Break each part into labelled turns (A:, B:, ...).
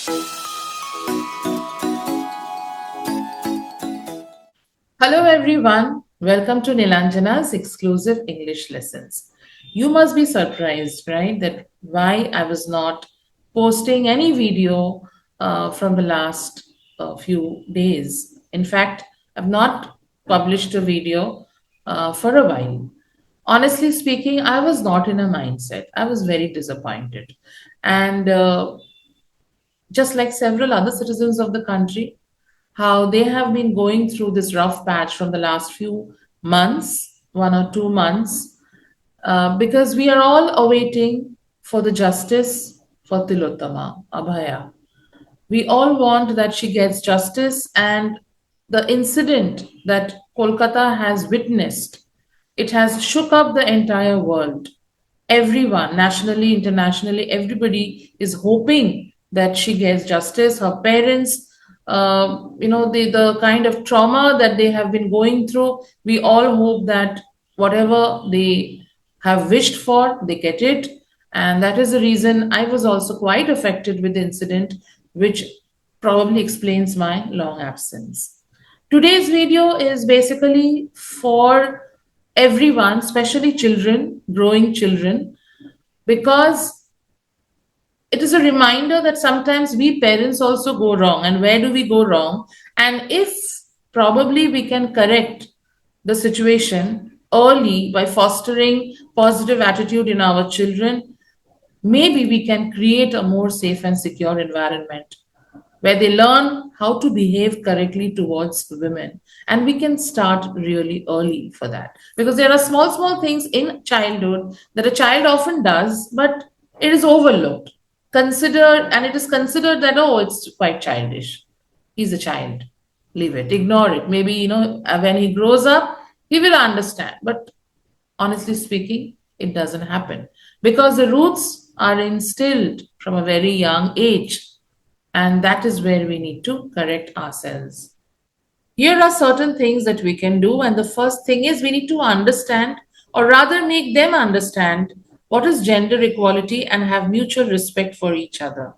A: Hello everyone, welcome to Nilanjana's exclusive English lessons. You must be surprised, right, that why I was not posting any video from the last few days. In fact, I've not published a video for a while. Honestly speaking, I was not in a mindset. I was very disappointed. And just like several other citizens of the country, how they have been going through this rough patch from the last few months, 1 or 2 months, because we are all awaiting for the justice for Tilottama, Abhaya. We all want that she gets justice, and the incident that Kolkata has witnessed, it has shook up the entire world. Everyone, nationally, internationally, everybody is hoping that she gets justice. Her parents, the kind of trauma that they have been going through, we all hope that whatever they have wished for, they get it. And that is the reason I was also quite affected with the incident, which probably explains my long absence. Today's video is basically for everyone, especially children, growing children, because it is a reminder that sometimes we parents also go wrong. And where do we go wrong? And if probably we can correct the situation early by fostering positive attitude in our children, maybe we can create a more safe and secure environment where they learn how to behave correctly towards women. And we can start really early for that. Because there are small, small things in childhood that a child often does, but it is overlooked. Considered, and it is considered that, oh, it's quite childish. He's a child. Leave it, ignore it. Maybe, when he grows up, he will understand. But honestly speaking, it doesn't happen because the roots are instilled from a very young age, and that is where we need to correct ourselves. Here are certain things that we can do. And the first thing is we need to understand, or rather, make them understand what is gender equality and have mutual respect for each other.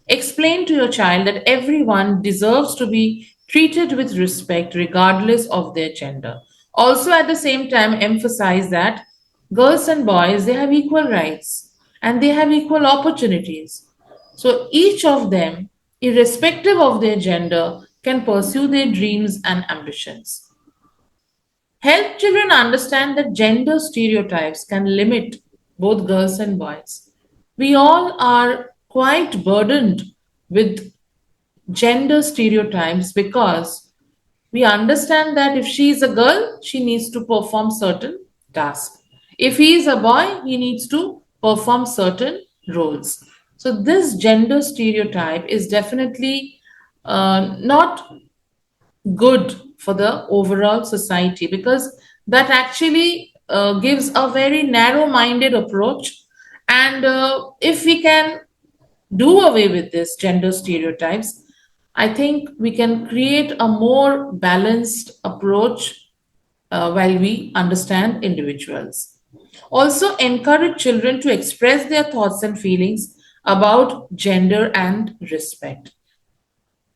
A: Explain to your child that everyone deserves to be treated with respect regardless of their gender. Also, at the same time, emphasize that girls and boys, they have equal rights and they have equal opportunities. So each of them, irrespective of their gender, can pursue their dreams and ambitions. Help children understand that gender stereotypes can limit both girls and boys. We all are quite burdened with gender stereotypes because we understand that if she is a girl, she needs to perform certain tasks. If he is a boy, he needs to perform certain roles. So, this gender stereotype is definitely not good for the overall society because that actually gives a very narrow minded approach. And if we can do away with this gender stereotypes, I think we can create a more balanced approach while we understand individuals. Also, encourage children to express their thoughts and feelings about gender and respect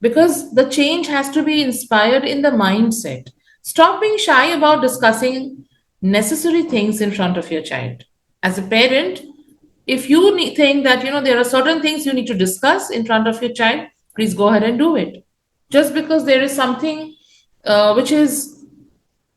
A: because the change has to be inspired in the mindset. Stop being shy about discussing necessary things in front of your child. As a parent, if you think that there are certain things you need to discuss in front of your child, please go ahead and do it. Just because there is something which is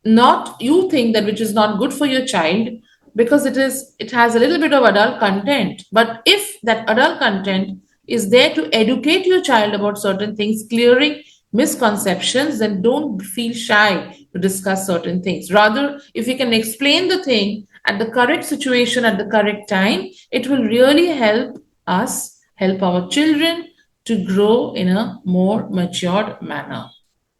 A: not, you think that which is not good for your child, because it has a little bit of adult content, but if that adult content is there to educate your child about certain things, clearing misconceptions, then don't feel shy to discuss certain things. Rather, if you can explain the thing at the correct situation at the correct time, it will really help us help our children to grow in a more matured manner.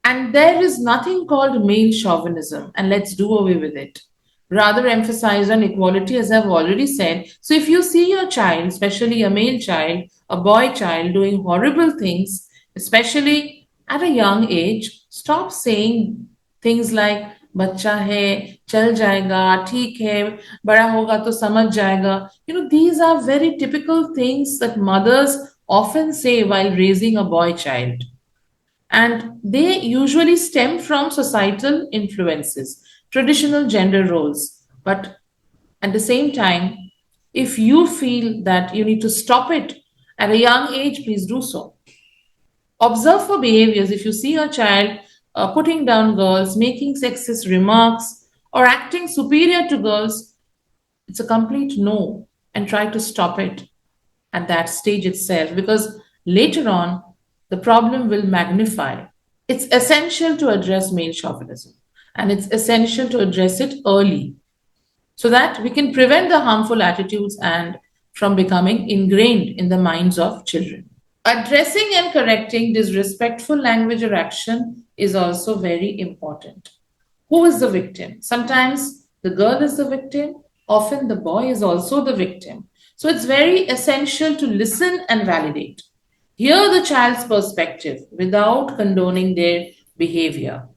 A: And there is nothing called male chauvinism, and let's do away with it. Rather, emphasize on equality, as I've already said. So, if you see your child, especially a male child, a boy child, doing horrible things, especially at a young age, stop saying things like बच्चा है चल जाएगा ठीक है बड़ा होगा तो समझ जाएगा. These are very typical things that mothers often say while raising a boy child. And they usually stem from societal influences, traditional gender roles. But at the same time, if you feel that you need to stop it at a young age, please do so. Observe for behaviors. If you see a child putting down girls, making sexist remarks, or acting superior to girls, it's a complete no, and try to stop it at that stage itself, because later on the problem will magnify. It's essential to address male chauvinism, and it's essential to address it early so that we can prevent the harmful attitudes and from becoming ingrained in the minds of children. Addressing and correcting disrespectful language or action is also very important. Who is the victim? Sometimes the girl is the victim, often the boy is also the victim. So it's very essential to listen and validate. Hear the child's perspective without condoning their behavior.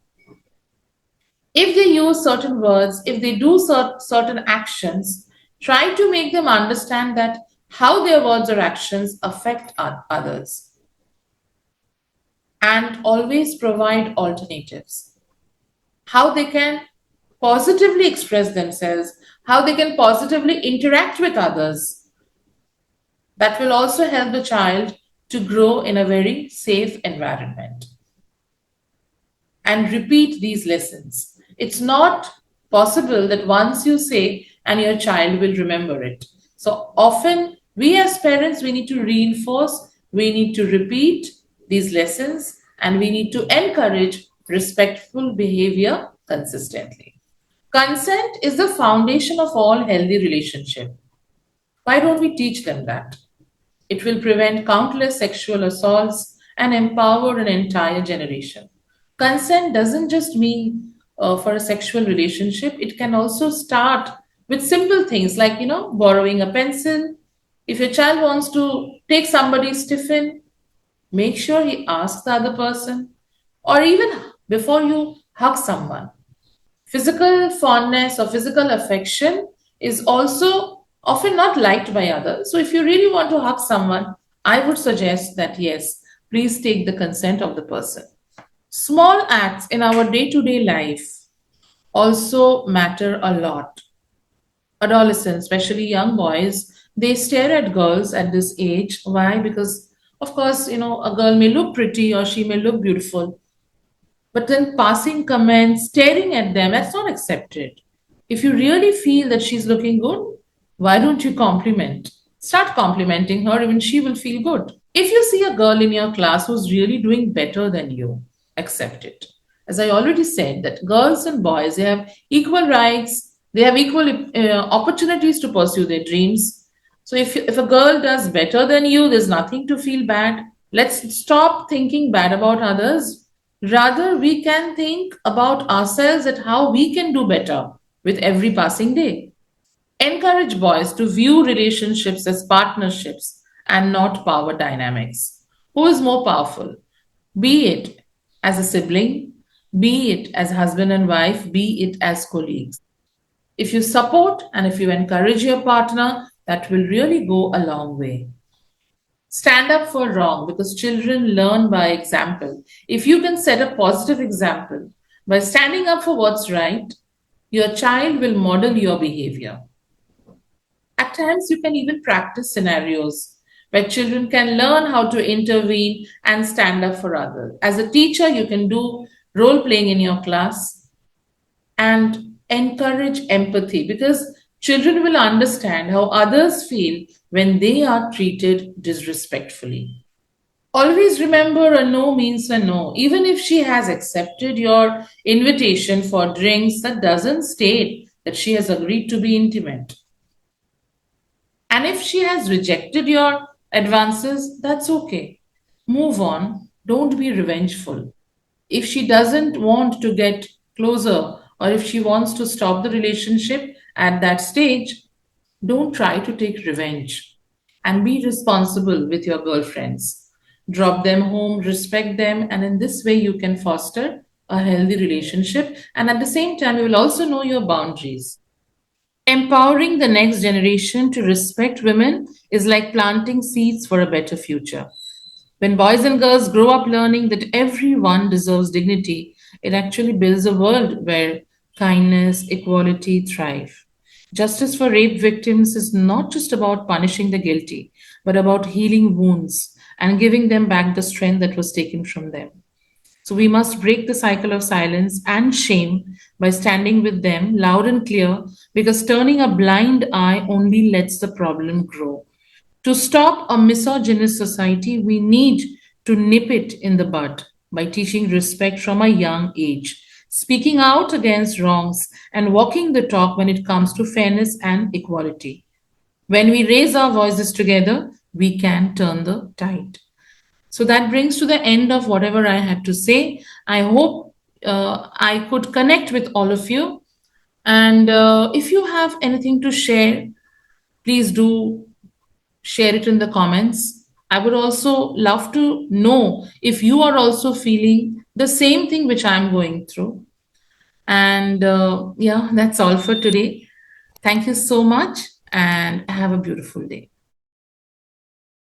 A: If they use certain words, if they do certain actions, try to make them understand that how their words or actions affect others, and always provide alternatives. How they can positively express themselves, how they can positively interact with others. That will also help the child to grow in a very safe environment. And repeat these lessons. It's not possible that once you say and your child will remember it. So often we as parents, we need to reinforce, we need to repeat these lessons, and we need to encourage respectful behavior consistently. Consent is the foundation of all healthy relationship. Why don't we teach them that? It will prevent countless sexual assaults and empower an entire generation. Consent doesn't just mean for a sexual relationship, it can also start with simple things like, borrowing a pencil. If your child wants to take somebody's tiffin, make sure he asks the other person, or even before you hug someone. Physical fondness or physical affection is also often not liked by others. So, if you really want to hug someone, I would suggest that yes, please take the consent of the person. Small acts in our day to day life also matter a lot. Adolescents, especially young boys, they stare at girls at this age. Why? Because, of course, a girl may look pretty or she may look beautiful, but then passing comments, staring at them, that's not accepted. If you really feel that she's looking good, why don't you compliment? Start complimenting her, even she will feel good. If you see a girl in your class who's really doing better than you, accept it. As I already said, that girls and boys, they have equal rights, they have equal opportunities to pursue their dreams. So if a girl does better than you, there's nothing to feel bad. Let's stop thinking bad about others. Rather, we can think about ourselves at how we can do better with every passing day. Encourage boys to view relationships as partnerships and not power dynamics. Who is more powerful? Be it as a sibling, be it as husband and wife, be it as colleagues. If you support and if you encourage your partner, that will really go a long way. Stand up for wrong, because children learn by example. If you can set a positive example by standing up for what's right, your child will model your behavior. At times, you can even practice scenarios where children can learn how to intervene and stand up for others. As a teacher, you can do role playing in your class and encourage empathy, because children will understand how others feel when they are treated disrespectfully. Always remember, a no means a no. Even if she has accepted your invitation for drinks, that doesn't state that she has agreed to be intimate. And if she has rejected your advances, that's okay. Move on. Don't be revengeful. If she doesn't want to get closer, or if she wants to stop the relationship at that stage, don't try to take revenge, and be responsible with your girlfriends. Drop them home, respect them, and in this way, you can foster a healthy relationship. And at the same time, you will also know your boundaries. Empowering the next generation to respect women is like planting seeds for a better future. When boys and girls grow up learning that everyone deserves dignity, it actually builds a world where kindness, equality thrive. Justice for rape victims is not just about punishing the guilty, but about healing wounds and giving them back the strength that was taken from them. So we must break the cycle of silence and shame by standing with them loud and clear, because turning a blind eye only lets the problem grow. To stop a misogynist society, we need to nip it in the bud by teaching respect from a young age, speaking out against wrongs, and walking the talk when it comes to fairness and equality. When we raise our voices together, we can turn the tide. So that brings to the end of whatever I had to say. I hope I could connect with all of you. And if you have anything to share, please do share it in the comments. I would also love to know if you are also feeling the same thing which I'm going through. And yeah, that's all for today. Thank you so much and have a beautiful day.